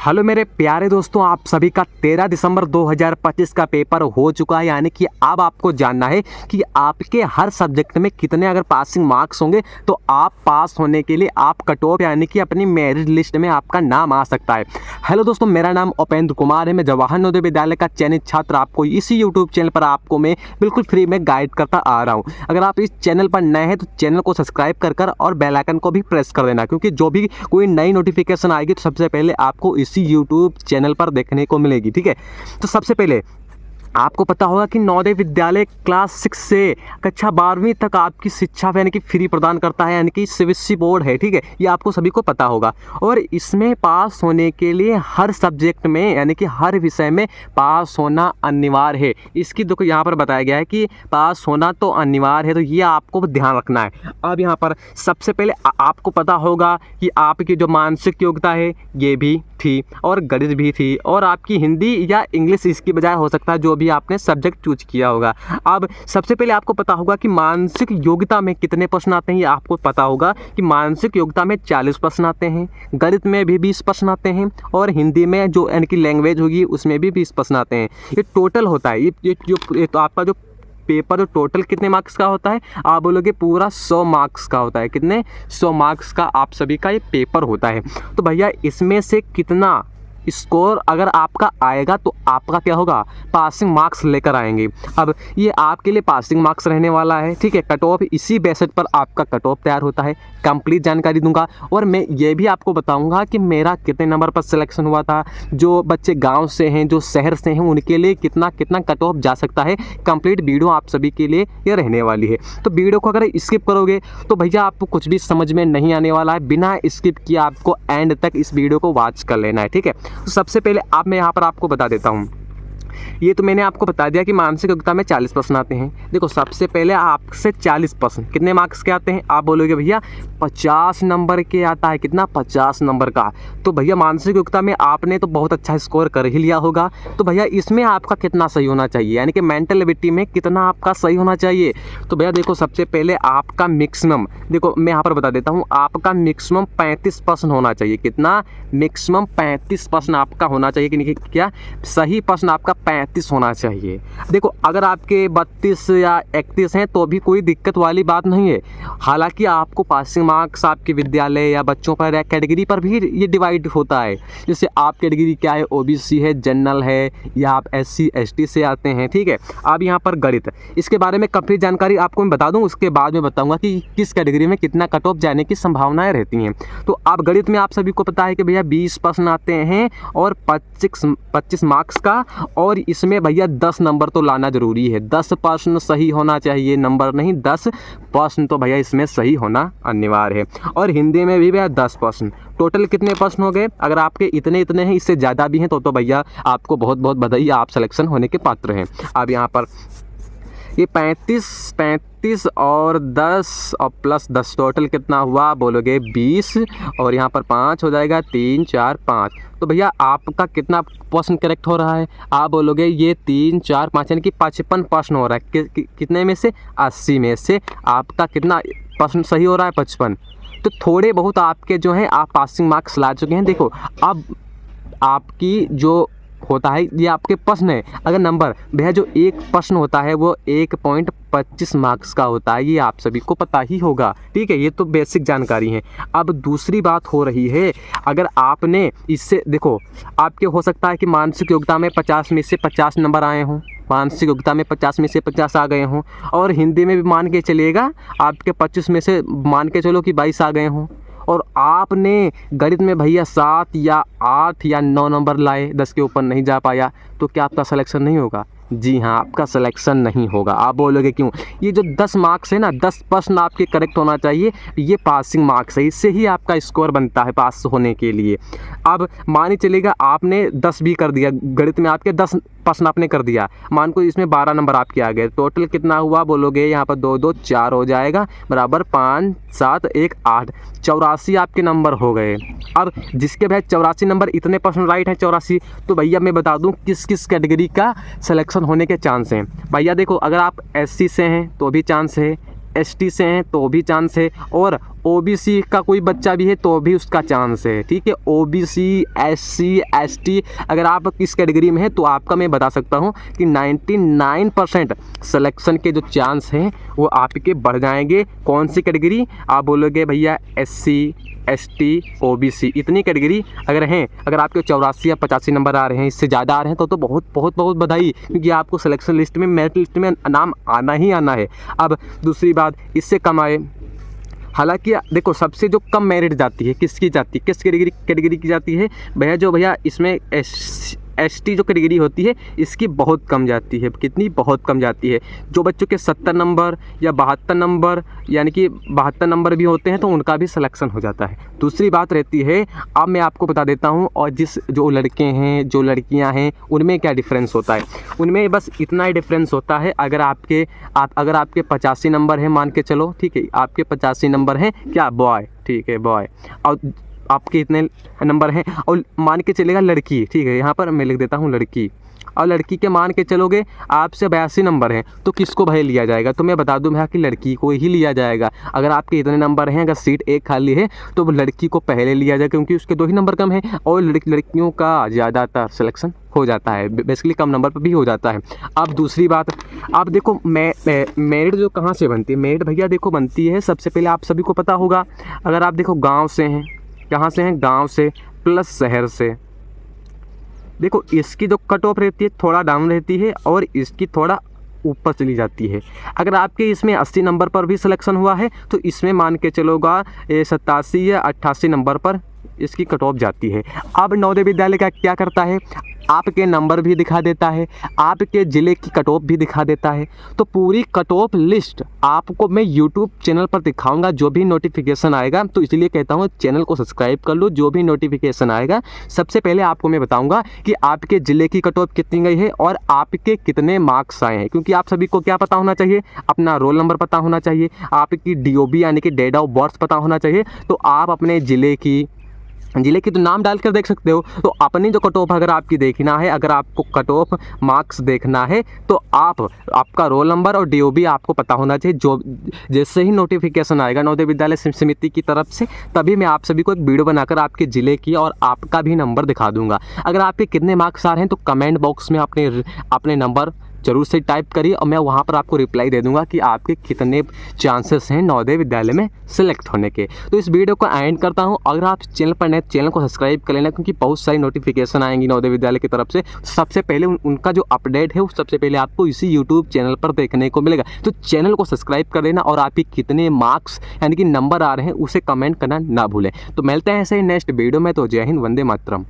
Hello मेरे प्यारे दोस्तों, आप सभी का 13 दिसंबर 2025 का पेपर हो चुका है। यानी कि अब आपको जानना है कि आपके हर सब्जेक्ट में कितने अगर पासिंग मार्क्स होंगे तो आप पास होने के लिए आप कट ऑफ यानी कि अपनी मेरिट लिस्ट में आपका नाम आ सकता है। हेलो दोस्तों, मेरा नाम उपेंद्र कुमार है। मैं जवाहर नवोदय विद्यालय का चयनित छात्र आपको इसी यूट्यूब चैनल पर आपको मैं बिल्कुल फ्री में गाइड करता आ रहा हूँ। अगर आप इस चैनल पर नए हैं तो चैनल को सब्सक्राइब कर और बेल आइकन को भी प्रेस कर देना, क्योंकि जो भी कोई नई नोटिफिकेशन आएगी तो सबसे पहले आपको इसी यूट्यूब चैनल पर देखने को मिलेगी। ठीक है, तो सबसे पहले आपको पता होगा कि नवोदय विद्यालय क्लास 6 से कक्षा 12वीं तक आपकी शिक्षा यानी कि फ्री प्रदान करता है, यानी कि सीबीएसई बोर्ड है। ठीक है, ये आपको सभी को पता होगा। और इसमें पास होने के लिए हर सब्जेक्ट में यानी कि हर विषय में पास होना अनिवार्य है। इसकी देखो यहाँ पर बताया गया है कि पास होना तो अनिवार्य है, तो ये आपको ध्यान रखना है। अब यहाँ पर सबसे पहले आपको पता होगा कि आपकी जो मानसिक योग्यता है ये भी थी और गणित भी थी, और आपकी हिंदी या इंग्लिश इसकी बजाय हो सकता है जो भी आपने सब्जेक्ट चूज किया होगा। अब सबसे पहले आपको पता होगा कि मानसिक योग्यता में कितने प्रश्न आते हैं। ये आपको पता होगा कि मानसिक योग्यता में 40 प्रश्न आते हैं, गणित में भी 20 प्रश्न आते हैं, और हिंदी में जो यानी कि लैंग्वेज होगी उसमें भी 20 प्रश्न आते हैं। ये टोटल होता है। ये तो आपका जो पेपर जो टोटल कितने मार्क्स का होता है, आप बोलोगे पूरा 100 मार्क्स का होता है। कितने? 100 मार्क्स का आप सभी का ये पेपर होता है। तो भैया इसमें से कितना स्कोर अगर आपका आएगा तो आपका क्या होगा, पासिंग मार्क्स लेकर आएंगे। अब ये आपके लिए पासिंग मार्क्स रहने वाला है। ठीक है, कट ऑफ इसी बेसिस पर आपका कट ऑफ तैयार होता है। कंप्लीट जानकारी दूंगा, और मैं ये भी आपको बताऊंगा कि मेरा कितने नंबर पर सिलेक्शन हुआ था, जो बच्चे गांव से हैं, जो शहर से हैं, उनके लिए कितना कितना कट ऑफ जा सकता है। कंप्लीट वीडियो आप सभी के लिए ये रहने वाली है। तो वीडियो को अगर स्किप करोगे तो भैया आपको कुछ भी समझ में नहीं आने वाला है। बिना स्किप किए आपको एंड तक इस वीडियो को वॉच कर लेना है। ठीक है, तो सबसे पहले मैं यहाँ पर आपको बता देता हूँ। ये तो मैंने आपको बता दिया कि मानसिक योग्यता में 40 प्रश्न आते हैं। देखो सबसे पहले आपसे 40 प्रश्न कितने मार्क्स के आते हैं, आप बोलोगे भैया 50 नंबर के आता है। कितना? 50 नंबर का। तो भैया मानसिक योग्यता में आपने तो बहुत अच्छा स्कोर कर ही लिया होगा। तो भैया इसमें आपका कितना सही होना चाहिए, यानी कि मेंटल एबिलिटी में कितना आपका सही होना चाहिए। तो भैया देखो सबसे पहले आपका मैक्सिमम, देखो मैं यहाँ पर बता देता हूँ, आपका मैक्सिमम 35 प्रश्न होना चाहिए। कितना? मैक्सिमम 35 प्रश्न आपका होना चाहिए। कि क्या सही प्रश्न आपका 35 होना चाहिए। देखो अगर आपके 32 या 31 हैं तो भी कोई दिक्कत वाली बात नहीं है। हालांकि आपको पासिंग मार्क्स आपके विद्यालय या बच्चों पर या कैटेगरी पर भी ये डिवाइड होता है। जैसे आप कैटेगरी क्या है, ओबीसी है, जनरल है, या आप एससी एसटी से आते हैं। ठीक है, अब यहाँ पर गणित, इसके बारे में कंप्लीट जानकारी आपको मैं बता दूँ, उसके बाद में बताऊँगा कि किस कैटेगरी में कितना कट ऑफ जाने की संभावनाएँ रहती हैं। तो आप गणित में आप सभी को पता है कि भैया 20 प्रश्न आते हैं और 25 मार्क्स का, और इसमें भैया 10 नंबर तो लाना जरूरी है। 10 प्रश्न सही होना चाहिए, नंबर नहीं, 10 प्रश्न तो भैया इसमें सही होना अनिवार्य है। और हिंदी में भी भैया 10 प्रश्न। टोटल कितने प्रश्न हो गए? अगर आपके इतने हैं, इससे ज़्यादा भी हैं तो भैया आपको बहुत बहुत बधाई, आप सिलेक्शन होने के पात्र हैं। अब यहाँ पर ये 35 और 10 और प्लस 10 टोटल कितना हुआ, बोलोगे 20, और यहाँ पर 5 हो जाएगा, 3 4 5। तो भैया आपका कितना प्रश्न करेक्ट हो रहा है, आप बोलोगे ये 3 4 5 यानी कि 55 प्रश्न हो रहा है। कितने में से? 80 में से आपका कितना प्रश्न सही हो रहा है? 55। तो थोड़े बहुत आपके जो हैं आप पासिंग मार्क्स ला चुके हैं। देखो अब आपकी जो होता है ये आपके प्रश्न है। अगर नंबर भैया जो एक प्रश्न होता है वो 1.25 मार्क्स का होता है, ये आप सभी को पता ही होगा। ठीक है, ये तो बेसिक जानकारी है। अब दूसरी बात हो रही है, अगर आपने इससे देखो आपके हो सकता है कि मानसिक योग्यता में 50 में से 50 नंबर आए हों, मानसिक योग्यता में 50 में से 50 आ गए हों, और हिंदी में भी मान के चलिएगा आपके 25 में से मान के चलो कि 22 आ गए हों, और आपने गणित में भैया 7 या 8 या 9 नंबर लाए, 10 के ऊपर नहीं जा पाया, तो क्या आपका सिलेक्शन नहीं होगा? जी हाँ, आपका सिलेक्शन नहीं होगा। आप बोलोगे क्यों? ये जो 10 मार्क्स है ना, 10 प्रश्न आपके करेक्ट होना चाहिए, ये पासिंग मार्क्स है, इससे ही आपका स्कोर बनता है पास होने के लिए। अब मानिए चलेगा आपने 10 भी कर दिया, गणित में आपके 10 प्रश्न आपने कर दिया, मान को इसमें 12 नंबर आपके आ गए, टोटल कितना हुआ बोलोगे, यहाँ पर 2 2 4 हो जाएगा, बराबर 5 7 1 8, 84 आपके नंबर हो गए। अब जिसके भाई 84 नंबर, इतने प्रश्न राइट है 84, तो भैया मैं बता दूं किस किस कैटेगरी का सिलेक्शन होने के चांस हैं। भैया देखो अगर आप एससी से हैं तो भी चांस है, ST से हैं तो भी चांस है, और OBC का कोई बच्चा भी है तो भी उसका चांस है, ठीक है। OBC, SC, ST अगर आप किस कैटेगरी में है तो आपका मैं बता सकता हूँ कि 99% सिलेक्शन के जो चांस हैं वो आपके बढ़ जाएंगे। कौन सी कैटेगरी? आप बोलोगे भैया SC, ST, OBC, इतनी कैटेगरी अगर हैं, अगर आपके 84 या 85 नंबर आ रहे हैं, इससे ज़्यादा आ रहे हैं तो बहुत बहुत बहुत बधाई, क्योंकि आपको सिलेक्शन लिस्ट में, मेरिट लिस्ट में नाम आना ही आना है। अब दूसरी बात, इससे कम आए, हालांकि देखो सबसे जो कम मेरिट जाती है किसकी जाती है, किस कैटेगरी की जाती है भैया? जो भैया इसमें ST जो कैटेगरी होती है इसकी बहुत कम जाती है। कितनी? बहुत कम जाती है। जो बच्चों के 70 नंबर या 72 नंबर, यानी कि 72 नंबर भी होते हैं तो उनका भी सिलेक्शन हो जाता है। दूसरी बात रहती है, अब मैं आपको बता देता हूँ, और जो लड़के हैं, जो लड़कियाँ हैं, उनमें क्या डिफरेंस होता है? उनमें बस इतना ही डिफरेंस होता है, अगर आपके 85 नंबर है, मान के चलो, ठीक है, आपके 85 नंबर हैं क्या, बॉय, ठीक है, बॉय, और आपके इतने नंबर हैं, और मान के चलेगा लड़की, ठीक है, यहाँ पर मैं लिख देता हूँ लड़की, और लड़की के मान के चलोगे आपसे 82 नंबर हैं तो किसको भाई लिया जाएगा? तो मैं बता दूं भैया कि लड़की को ही लिया जाएगा। अगर आपके इतने नंबर हैं, अगर सीट एक खाली है तो लड़की को पहले लिया जाएगा, क्योंकि उसके 2 ही नंबर कम हैं, और लड़कियों का ज़्यादातर सिलेक्शन हो जाता है, बेसिकली कम नंबर पर भी हो जाता है। अब दूसरी बात, आप देखो मेरिट जो कहाँ से बनती है? मेरिट भैया देखो बनती है, सबसे पहले आप सभी को पता होगा, अगर आप देखो गाँव से हैं, कहाँ से हैं? गाँव से प्लस शहर से। देखो इसकी जो कट ऑफ रहती है थोड़ा डाउन रहती है, और इसकी थोड़ा ऊपर चली जाती है। अगर आपके इसमें 80 नंबर पर भी सिलेक्शन हुआ है तो इसमें मान के चलोगा 87 या 88 नंबर पर इसकी कट ऑफ जाती है। अब नवोदय विद्यालय का क्या करता है? आपके नंबर भी दिखा देता है, आपके ज़िले की कट ऑफ भी दिखा देता है। तो पूरी कट ऑफ लिस्ट आपको मैं यूट्यूब चैनल पर दिखाऊंगा जो भी नोटिफिकेशन आएगा। तो इसलिए कहता हूँ चैनल को सब्सक्राइब कर लो, जो भी नोटिफिकेशन आएगा सबसे पहले आपको मैं बताऊंगा कि आपके ज़िले की कट ऑफ कितनी गई है और आपके कितने मार्क्स आए हैं। क्योंकि आप सभी को क्या पता होना चाहिए? अपना रोल नंबर पता होना चाहिए, आपकी DOB यानी कि डेट ऑफ बर्थ पता होना चाहिए। तो आप अपने ज़िले की तो नाम डालकर देख सकते हो। तो अपनी जो कट ऑफ अगर आपकी देखना है, अगर आपको कट ऑफ मार्क्स देखना है तो आपका रोल नंबर और DOB आपको पता होना चाहिए। जो जैसे ही नोटिफिकेशन आएगा नवोदय विद्यालय समिति की तरफ से, तभी मैं आप सभी को एक वीडियो बनाकर आपके ज़िले की और आपका भी नंबर दिखा दूंगा। अगर आपके कितने मार्क्स आ रहे हैं तो कमेंट बॉक्स में अपने नंबर जरूर से टाइप करिए, और मैं वहाँ पर आपको रिप्लाई दे दूंगा कि आपके कितने चांसेस हैं नवोदय विद्यालय में सिलेक्ट होने के। तो इस वीडियो को एंड करता हूँ। अगर आप चैनल पर नए, चैनल को सब्सक्राइब कर लेना, क्योंकि बहुत सारी नोटिफिकेशन आएंगी नवोदय विद्यालय की तरफ से। सबसे पहले उनका जो अपडेट है वो सबसे पहले आपको इसी यूट्यूब चैनल पर देखने को मिलेगा। तो चैनल को सब्सक्राइब कर देना, और आपके कितने मार्क्स यानी कि नंबर आ रहे हैं उसे कमेंट करना ना भूलें। तो मिलते हैं ऐसे ही नेक्स्ट वीडियो में। तो जय हिंद, वंदे मातरम।